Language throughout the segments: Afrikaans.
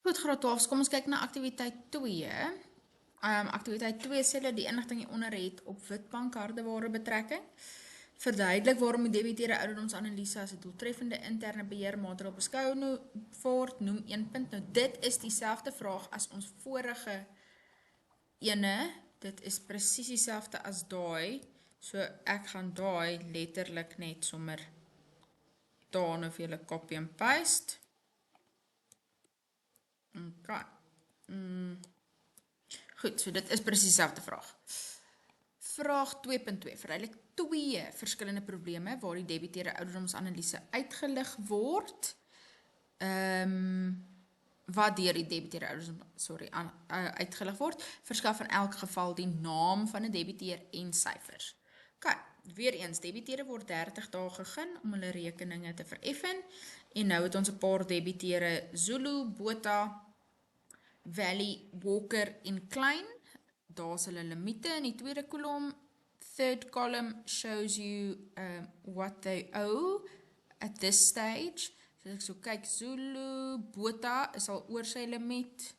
Goed, graad 12, kom ons kyk na aktiwiteit 2. Aktiwiteit 2 sê dat die inligting hieronder het op Witbank hardeware betrekking. Verduidelik waarom die debiteure ouderdomsanalise as 'n doeltreffende interne beheermaatreël beskou word, noem 1 punt. Nou dit is dieselfde vraag as ons vorige ene. Dit is presies dieselfde as daai. So ek gaan daai letterlik net sommer daar nou vir julle copy and paste. Okay. Goed, so dit is presies dieselfde vraag. Vraag 2.2. Verduidelik 2 verskillende probleme waar die debiteure ouderdomsanalise uitgelig word. Wat deur die debiteure uitgelig word. Verskaf in elk geval die naam van 'n debiteur en syfers. OK, weer eens, debiteure word 30 dae gegee om hulle rekeninge te vereffen. En nou het ons 'n paar debiteure Zulu, Botha, Valley, Walker en Klein. Daar's hulle limite in die tweede kolom. Third column shows you what they owe at this stage. So ek so kyk, Zulu, Botha is al oor sy limiet.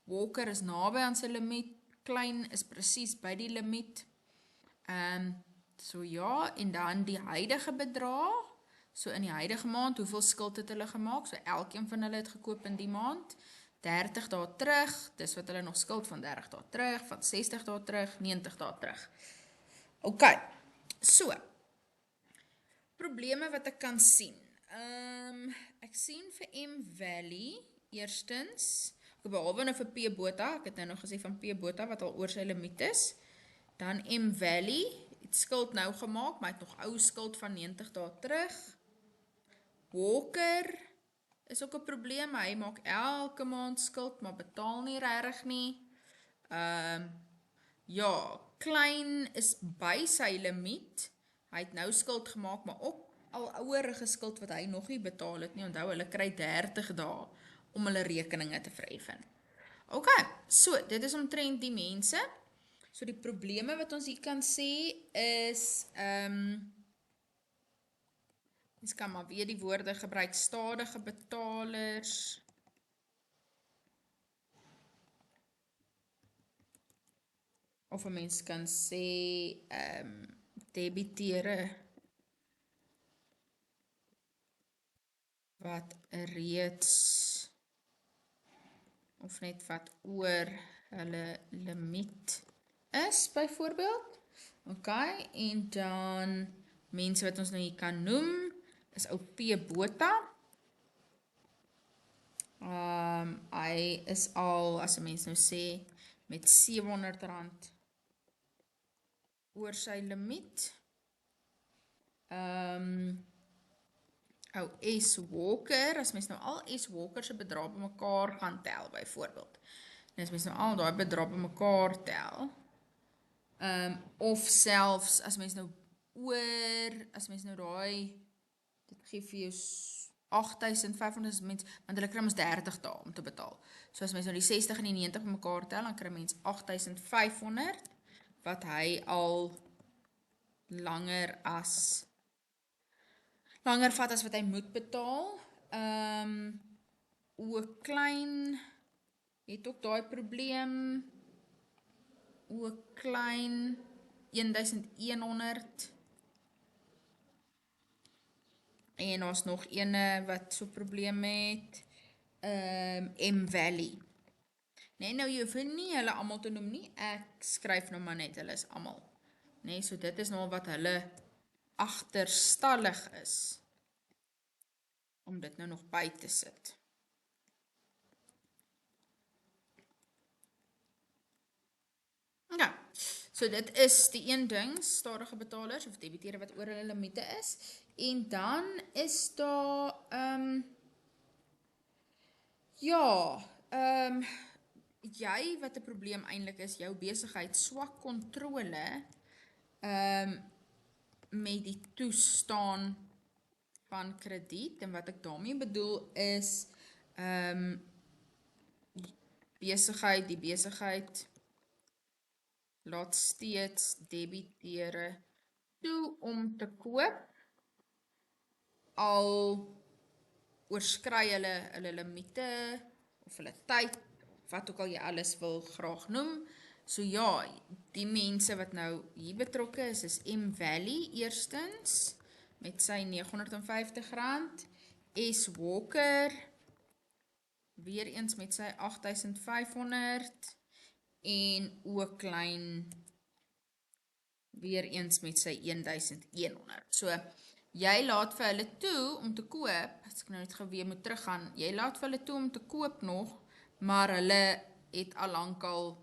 Walker is naby aan sy limiet. Klein is presies by die limiet. So ja, en dan die huidige bedrag. So in die huidige maand, hoeveel skuld het hulle gemaak? So elkeen van hulle het gekoop in die maand. 30 dae terug, dis wat hulle nog skuld van 30 dae terug, van 60 dae terug, 90 dae terug. OK, so, probleme wat ek kan sien. Ek sien vir M Valley, eerstens, behalwe nou vir P Botha, ek het nou nog gesê van P Botha wat al oor sy limiet is, dan M Valley, het skuld nou gemaak, maar het nog ou skuld van 90 dae terug. Walker, is ook 'n probleem, hy maak elke maand skuld, maar betaal nie regtig nie. Ja, Klein is by sy limiet, hy het nou skuld gemaak, maar ook al ouerige skuld wat hy nog nie betaal het nie, onthou, hulle kry 30 dae om hulle rekeninge te vereffen. OK, so, dit is omtrent die mense. So die probleme wat ons hier kan sê is, ons kan maar weer die woorde gebruik, stadige betalers, of 'n mens kan sê, debiteure, wat reeds, of net wat oor hulle limiet is, byvoorbeeld. OK, en dan, mense wat ons nou hier kan noem, is ou P Botha. Hy is al, as 'n mens nou sê, met R700 oor sy limiet. Ou S Walker, as mens nou al S Walker se bedrag bymekaar gaan tel, byvoorbeeld. En as mens nou al daai bedrag bymekaar tel, of selfs, as mens nou oor, as mens nou daai, dit gee vir jou 8.500 mens, want hulle kry ons 30 dae om te betaal. So as mens nou die 60 en die 90 bymekaar tel, dan kry mens 8.500, wat hy al langer vat as wat hy moet betaal. Ook Klein het ook daai probleem. Ook Klein 1100. En ons nog ene wat so probleem het. M Valley. Nee, nou jy hoef nie hulle almal te noem nie. Ek skryf nou maar net, hulle is almal. Nee, so dit is nou wat hulle agterstallig is. Om dit nou nog by te sit. Ja, so dit is die een ding, stadige betalers of debiteure wat oor hulle limite is. En dan is daar, jy wat 'n probleem eintlik is, jou besigheid swak kontrole met die toestaan van krediet. En wat ek daarmee bedoel is, die besigheid laat steeds debiteure toe om te koop, al oorskry hulle limite of hulle tyd, wat ook al jy alles wil graag noem. So ja, die mense wat nou hier betrokke is M Valley eerstens, met sy R950, S Walker, weer eens met sy 8500, en O Klein, weer eens met sy 1100. So, jy laat vir hulle toe om te koop, as ek nou net geweer moet teruggaan, jy laat vir hulle toe om te koop nog, maar hulle het alankal,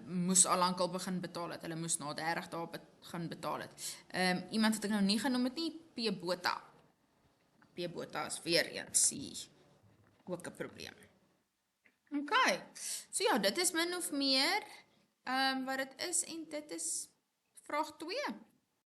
moes alankal begin betaal het, hulle moes na 30 dae begin betaal het. Iemand wat ek nou nie genoem het nie, P Botha. P Botha is weer eens ook 'n probleem. Ok, so ja, dit is min of meer wat dit is, en dit is vraag 2.